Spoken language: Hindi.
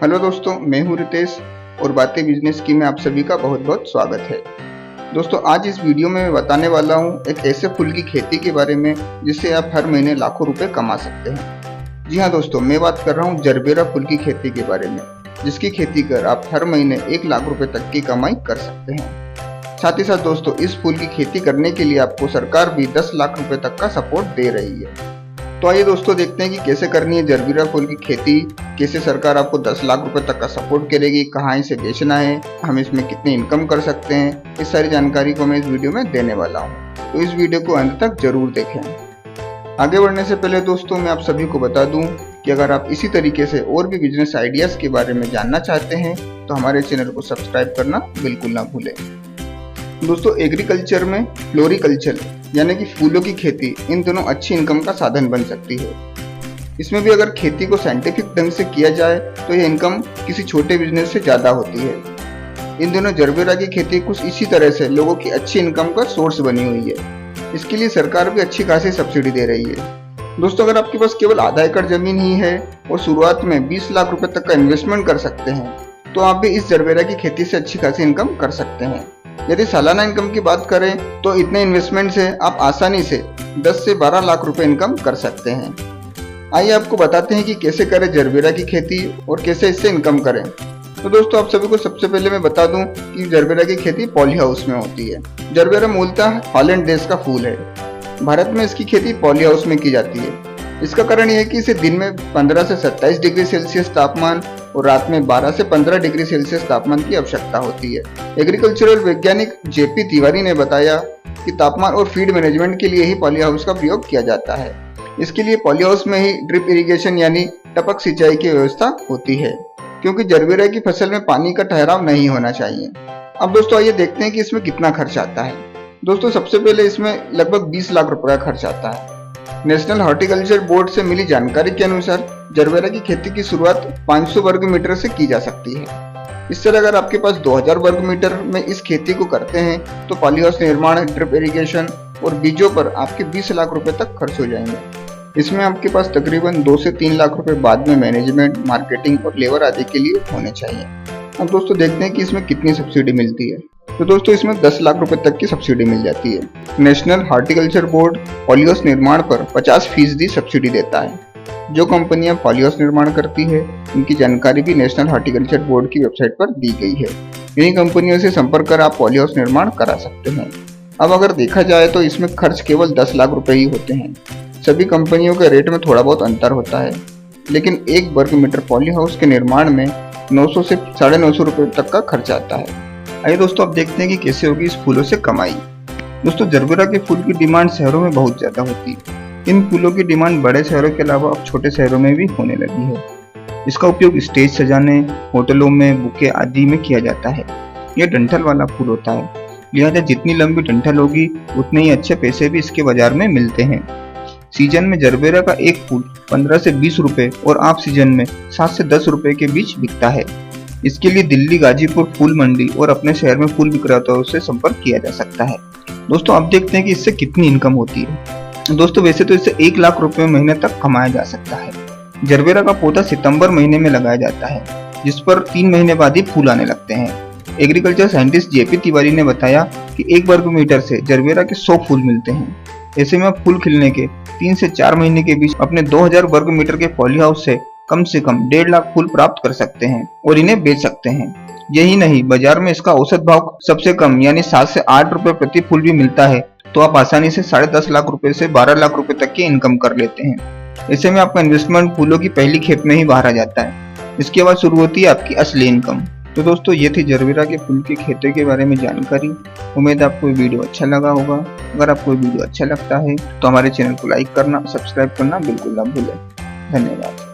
हेलो दोस्तों, मैं हूं रितेश और बातें बिजनेस की में आप सभी का बहुत बहुत स्वागत है। दोस्तों, आज इस वीडियो में मैं बताने वाला हूं एक ऐसे फूल की खेती के बारे में जिससे आप हर महीने लाखों रुपए कमा सकते हैं। जी हाँ दोस्तों, मैं बात कर रहा हूं जरबेरा फूल की खेती के बारे में, जिसकी खेती कर आप हर महीने 1 लाख रुपए तक की कमाई कर सकते हैं। साथ ही साथ दोस्तों, इस फूल की खेती करने के लिए आपको सरकार भी 10 लाख रुपए तक का सपोर्ट दे रही है। तो आइए दोस्तों, देखते हैं कि कैसे करनी है जरबेरा फूल की खेती, कैसे सरकार आपको 10 लाख रुपए तक का सपोर्ट करेगी, कहाँ इसे बेचना है, हम इसमें कितनी इनकम कर सकते हैं। इस सारी जानकारी को मैं इस वीडियो में देने वाला हूँ, तो इस वीडियो को अंत तक जरूर देखें। आगे बढ़ने से पहले दोस्तों, मैं आप सभी को बता दूं कि अगर आप इसी तरीके से और भी बिजनेस आइडियाज के बारे में जानना चाहते हैं तो हमारे चैनल को सब्सक्राइब करना बिल्कुल ना भूलें। दोस्तों, एग्रीकल्चर में फ्लोरिकल्चर यानी कि फूलों की खेती, इन दोनों अच्छी इनकम का साधन बन सकती है। इसमें भी अगर खेती को साइंटिफिक ढंग से किया जाए तो यह इनकम किसी छोटे बिजनेस से ज़्यादा होती है। इन दोनों जरबेरा की खेती कुछ इसी तरह से लोगों की अच्छी इनकम का सोर्स बनी हुई है। इसके लिए सरकार भी अच्छी खासी सब्सिडी दे रही है। दोस्तों, अगर आपके पास केवल आधा एकड़ जमीन ही है और शुरुआत में 20 लाख रुपए तक का इन्वेस्टमेंट कर सकते हैं तो आप भी इस जरबेरा की खेती से अच्छी खासी इनकम कर सकते हैं। यदि सालाना इनकम की बात करें तो इतने इन्वेस्टमेंट से आप आसानी से 10 से 12 लाख रुपए इनकम कर सकते हैं। आइए आपको बताते हैं कि कैसे करें जरबेरा की खेती और कैसे इससे इनकम करें। तो दोस्तों, आप सभी को सबसे पहले मैं बता दूं कि जरबेरा की खेती पॉली हाउस में होती है। जरबेरा मूलतः हॉलैंड देश का फूल है। भारत में इसकी खेती पॉली हाउस में की जाती है। इसका कारण यह है कि इसे दिन में 15 से 27 डिग्री सेल्सियस तापमान और रात में 12 से 15 डिग्री सेल्सियस तापमान की आवश्यकता होती है। एग्रीकल्चरल वैज्ञानिक जेपी तिवारी ने बताया कि तापमान और फीड मैनेजमेंट के लिए ही पॉली हाउस का प्रयोग किया जाता है। इसके लिए पॉली हाउस में ही ड्रिप इरिगेशन यानी टपक सिंचाई की व्यवस्था होती है, क्योंकि जरबेरा की फसल में पानी का ठहराव नहीं होना चाहिए। अब दोस्तों, आइए देखते हैं कि इसमें कितना खर्च आता है। दोस्तों, सबसे पहले इसमें लगभग 20 लाख रुपए का खर्च आता है। नेशनल हॉर्टिकल्चर बोर्ड से मिली जानकारी के अनुसार जरबेरा की खेती की शुरुआत 500 वर्ग मीटर से की जा सकती है। इस तरह अगर आपके पास 2000 वर्ग मीटर में इस खेती को करते हैं तो पॉली हाउस निर्माण, ड्रिप इरिगेशन और बीजों पर आपके 20 लाख रुपए तक खर्च हो जाएंगे। इसमें आपके पास तकरीबन 2 से 3 लाख रुपए बाद में मैनेजमेंट, मार्केटिंग और लेबर आदि के लिए होने चाहिए। अब दोस्तों, देखते हैं कि इसमें कितनी सब्सिडी मिलती है। तो दोस्तों, इसमें 10 लाख रुपए तक की सब्सिडी मिल जाती है। National horticulture board poly house निर्माण पर 50% सब्सिडी देता है। जो कंपनियां पॉली हाउस निर्माण करती है उनकी जानकारी भी नेशनल हॉर्टिकल्चर बोर्ड की वेबसाइट पर दी गई है। इन्हीं कंपनियों से संपर्क कर आप पॉली हाउस निर्माण करा सकते हैं। अब अगर देखा जाए तो इसमें खर्च केवल 10 लाख रुपए ही होते हैं। सभी कंपनियों के रेट में थोड़ा बहुत अंतर होता है, लेकिन 1 वर्ग मीटर पॉली हाउस के निर्माण में 900 से 950 रुपए तक का खर्च आता है। आइए दोस्तों, अब देखते हैं कि कैसे होगी इस फूलों से कमाई। दोस्तों, जरबेरा के फूल की डिमांड शहरों में बहुत ज्यादा होती है। इन फूलों की डिमांड बड़े शहरों के अलावा अब छोटे शहरों में भी होने लगी है। इसका उपयोग स्टेज सजाने, होटलों में बुके आदि में किया जाता है। यह डंठल वाला फूल होता है, लिहाजा जितनी लंबी डंठल होगी उतने ही अच्छे पैसे भी इसके बाजार में मिलते हैं। सीजन में जरबेरा का एक फूल 15 से 20 रुपए और ऑफ सीजन में 7 से 10 रुपए के बीच बिकता है। इसके लिए दिल्ली, गाजीपुर फूल मंडी और अपने शहर में फूल विक्रेताओं से संपर्क किया जा सकता है। दोस्तों, अब देखते हैं कि इससे कितनी इनकम होती है। दोस्तों, वैसे तो इससे 1 लाख रुपए महीने तक कमाया जा सकता है। जरबेरा का पौधा सितंबर महीने में लगाया जाता है, जिस पर 3 महीने बाद ही फूल आने लगते हैं। एग्रीकल्चर साइंटिस्ट जेपी तिवारी ने बताया कि 1 वर्ग मीटर से जरबेरा के 100 फूल मिलते हैं। ऐसे में आप फूल खिलने के 3 से 4 महीने के बीच अपने 2000 वर्ग मीटर के पॉली हाउस से कम 1.5 लाख फूल प्राप्त कर सकते हैं और इन्हें बेच सकते हैं। यही नहीं, बाजार में इसका औसत भाव सबसे कम यानी 7 से 8 रुपए प्रति फूल भी मिलता है, तो आप आसानी से 10.5 लाख रुपए से 12 लाख रुपए तक की इनकम कर लेते हैं। ऐसे में आपका इन्वेस्टमेंट फूलों की पहली खेप में ही बाहर आ जाता है। इसके बाद शुरू होती है आपकी असली इनकम। तो दोस्तों, ये थी जरबेरा के फूल की खेती के बारे में जानकारी। उम्मीद है आपको ये वीडियो अच्छा लगा होगा। अगर आपको ये वीडियो अच्छा लगता है तो हमारे चैनल को लाइक करना, सब्सक्राइब करना बिल्कुल ना भूलें। धन्यवाद।